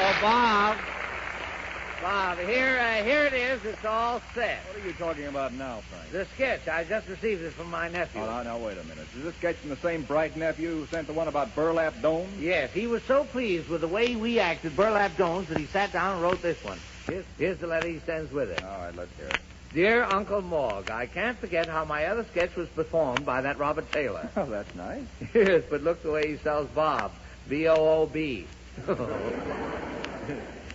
Oh, Bob. Bob, here it is. It's all set. What are you talking about now, Frank? The sketch. I just received it from my nephew. Oh, now, wait a minute. Is this sketch from the same bright nephew who sent the one about burlap domes? Yes, he was so pleased with the way we acted burlap domes that he sat down and wrote this one. Here's the letter he sends with it. All right, let's hear it. Dear Uncle Morg, I can't forget how my other sketch was performed by that Robert Taylor. Oh, that's nice. Yes, but look the way he spells Bob. B-O-O-B.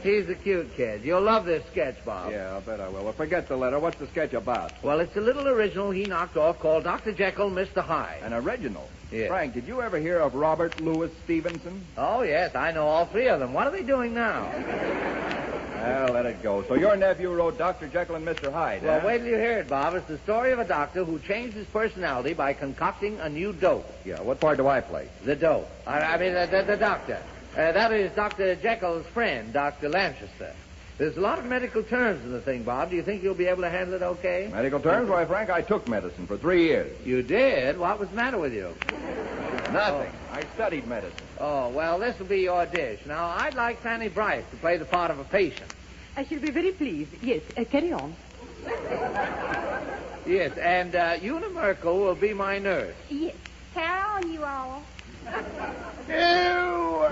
He's a cute kid. You'll love this sketch, Bob. Yeah, I'll bet I will. Well, forget the letter. What's the sketch about? Well, it's a little original he knocked off called Dr. Jekyll, Mr. Hyde. An original? Yes. Frank, did you ever hear of Robert Louis Stevenson? Oh, yes, I know all three of them. What are they doing now? Well, let it go. So your nephew wrote Dr. Jekyll and Mr. Hyde, Well, huh? wait till you hear it, Bob. It's the story of a doctor who changed his personality by concocting a new dope. Yeah, what part do I play? The dope. I mean, the doctor. That is Dr. Jekyll's friend, Dr. Lanchester. There's a lot of medical terms in the thing, Bob. Do you think you'll be able to handle it okay? Medical terms? Why, Frank, I took medicine for 3 years. You did? What was the matter with you? Nothing. I studied medicine. Oh, well, this will be your dish. Now, I'd like Fanny Brice to play the part of a patient. I shall be very pleased. Yes, carry on. Yes, and Una Merkel will be my nurse. Yes. Carry on, you all. No.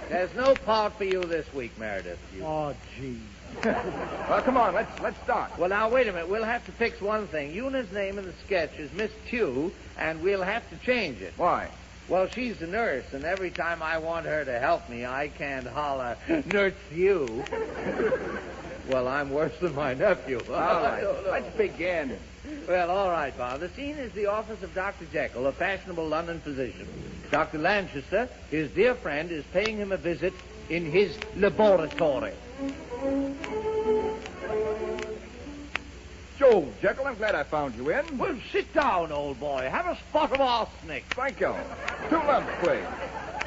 There's no part for you this week, Meredith. Oh, gee. Well, come on, let's start. Well, now, wait a minute. We'll have to fix one thing. Una's name in the sketch is Miss Tew, and we'll have to change it. Why? Well, she's a nurse, and every time I want her to help me, I can't holler, Nurse Tew. Well, I'm worse than my nephew. All right, let's begin. Well, all right, Bob. The scene is the office of Dr. Jekyll, a fashionable London physician. Dr. Lanchester, his dear friend, is paying him a visit in his laboratory. Joe, Jekyll, I'm glad I found you in. Well, sit down, old boy. Have a spot of arsenic. Thank you. 2 months, please.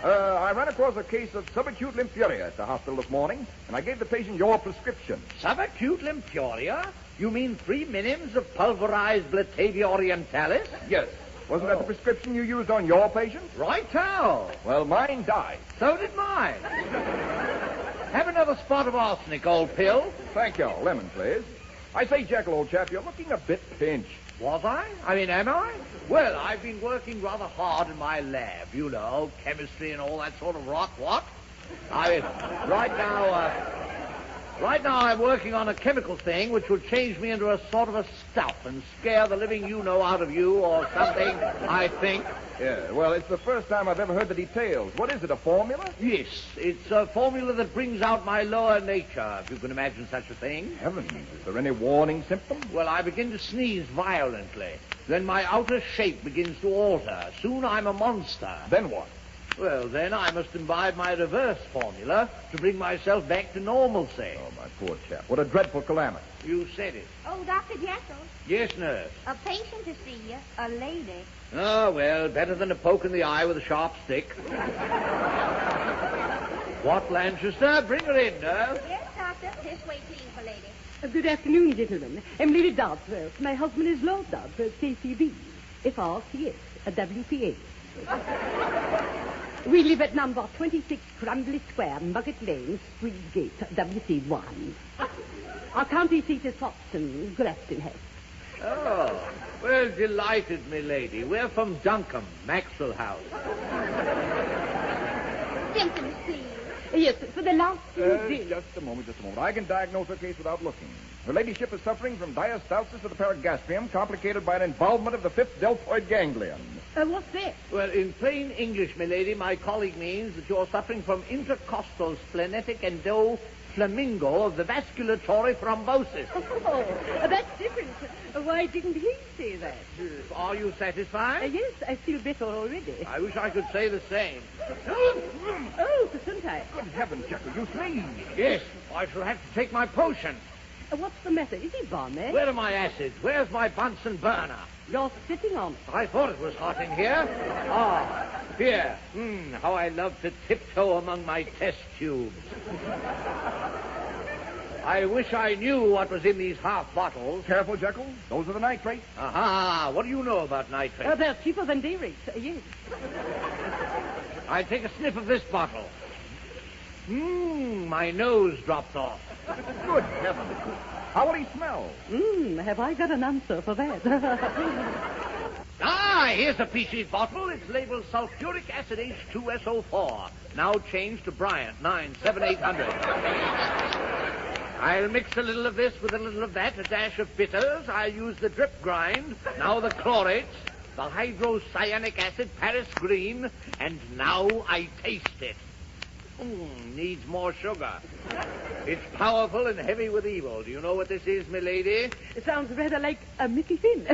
I ran across a case of subacute lymphuria at the hospital this morning, and I gave the patient your prescription. Subacute lymphuria? You mean 3 minims of pulverized Blatavia orientalis? Yes. Wasn't that the prescription you used on your patient? Right-o. Well, mine died. So did mine. Have another spot of arsenic, old pill. Thank you. Lemon, please. I say, Jekyll, old chap, you're looking a bit pinched. Was I? I mean, am I? Well, I've been working rather hard in my lab, you know, chemistry and all that sort of rot. What? I mean, right now I'm working on a chemical thing which will change me into a sort of a stuff and scare the living you-know out of you or something, I think. Yeah, well, it's the first time I've ever heard the details. What is it, a formula? Yes, it's a formula that brings out my lower nature, if you can imagine such a thing. Heavens, is there any warning symptom? Well, I begin to sneeze violently. Then my outer shape begins to alter. Soon I'm a monster. Then what? Well, then I must imbibe my reverse formula to bring myself back to normalcy. Oh, my poor chap. What a dreadful calamity. You said it. Oh, Dr. Jekyll. Yes, nurse. A patient to see you. A lady. Oh, well, better than a poke in the eye with a sharp stick. What, Lanchester? Bring her in, nurse. Yes, doctor. This way, please, my lady. Good afternoon, gentlemen. I'm Lady Dodsworth. My husband is Lord Dodsworth, KCB. FRCS, a WPA. We live at number 26 Crumbly Square, Mugget Lane, Streetsgate, WC1. Our county seat is Foxton, Grafton House. Oh, well, delighted, my lady. We're from Duncombe, Maxwell House. Symptoms, please. Yes, for the last 2 days. Just a moment. I can diagnose her case without looking. Her ladyship is suffering from diastasis of the paragastrium, complicated by an involvement of the 5th deltoid ganglion. What's that? Well, in plain English, my lady, my colleague means that you're suffering from intercostal splenetic endoflamingo of the vasculatory thrombosis. Oh, that's different. Why didn't he say that? Are you satisfied? Yes, I feel better already. I wish I could say the same. Oh, Gesundheit. Good heavens, Jekyll, you sneeze. Yes, I shall have to take my potion. What's the matter? Is he balmy? Where are my acids? Where's my Bunsen burner? You're sitting on it. I thought it was hot in here. Ah, here. How I love to tiptoe among my test tubes. I wish I knew what was in these half bottles. Careful, Jekyll. Those are the nitrates. Aha! What do you know about nitrates? They're cheaper than day rates, yes. I take a sniff of this bottle. My nose dropped off. Good heavens. How will he smell? Have I got an answer for that? Here's a PC bottle. It's labeled sulfuric acid H2SO4. Now changed to Bryant, 97800. I'll mix a little of this with a little of that, a dash of bitters. I'll use the drip grind. Now the chlorates, the hydrocyanic acid, Paris green, and now I taste it. Needs more sugar. It's powerful and heavy with evil. Do you know what this is, milady? It sounds rather like a Mickey Finn.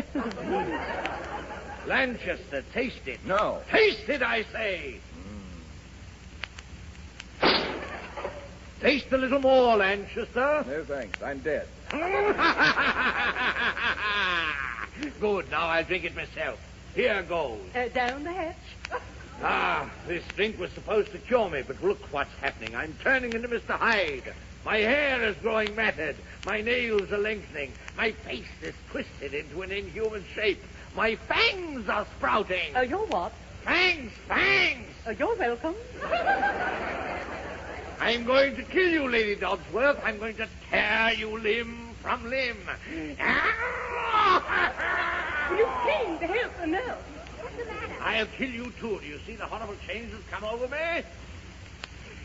Lanchester, taste it. No. Taste it, I say. Taste a little more, Lanchester. No, thanks. I'm dead. Good. Now I'll drink it myself. Here goes. Down the hatch. This drink was supposed to cure me, but look what's happening. I'm turning into Mr. Hyde. My hair is growing matted. My nails are lengthening. My face is twisted into an inhuman shape. My fangs are sprouting. You're what? Fangs! You're welcome. I'm going to kill you, Lady Dodsworth. I'm going to tear you limb from limb. Will you please help the nurse? What's the matter? I'll kill you, too. Do you see the horrible change that's come over me?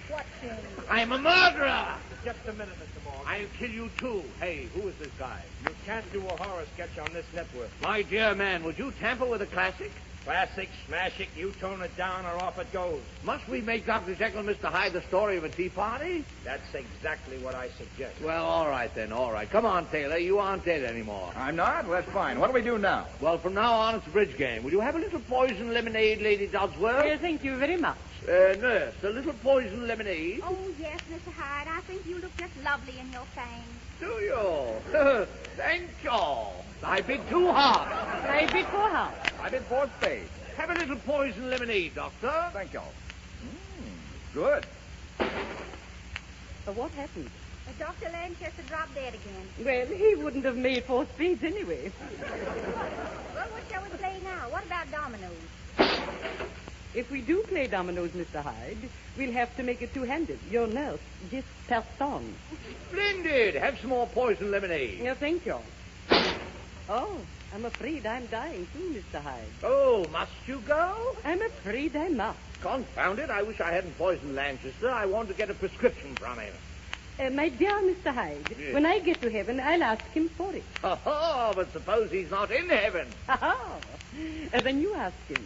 What change? I'm a murderer. Just a minute, Mr. Morgan. I'll kill you, too. Hey, who is this guy? You can't do a horror sketch on this network. My dear man, would you tamper with a classic? Classic, smash it, you tone it down, or off it goes. Must we make Dr. Jekyll and Mr. Hyde the story of a tea party? That's exactly what I suggest. Well, all right, then, all right. Come on, Taylor. You aren't dead anymore. I'm not? Well, that's fine. What do we do now? Well, from now on, it's a bridge game. Will you have a little poison lemonade, Lady Dodsworth? Thank you very much. Nurse, a little poison lemonade? Oh, yes, Mr. Hyde. I think you look just lovely in your fangs. Do you? Thank you. I bid 2 hearts. I bid 4 hearts. I did 4 spades. Have a little poison lemonade, Doctor. Thank you. Good. What happened? Dr. Lanchester dropped dead again. Well, he wouldn't have made 4 spades anyway. Well, what shall we play now? What about dominoes? If we do play dominoes, Mr. Hyde, we'll have to make it two-handed. Your nurse just passed on. Splendid. Have some more poison lemonade. Thank you. Oh, I'm afraid I'm dying too, Mr. Hyde. Oh, must you go? I'm afraid I must. Confound it. I wish I hadn't poisoned Lanchester. I want to get a prescription from him. My dear Mr. Hyde, Yes. when I get to heaven, I'll ask him for it. Oh, but suppose he's not in heaven. Then you ask him.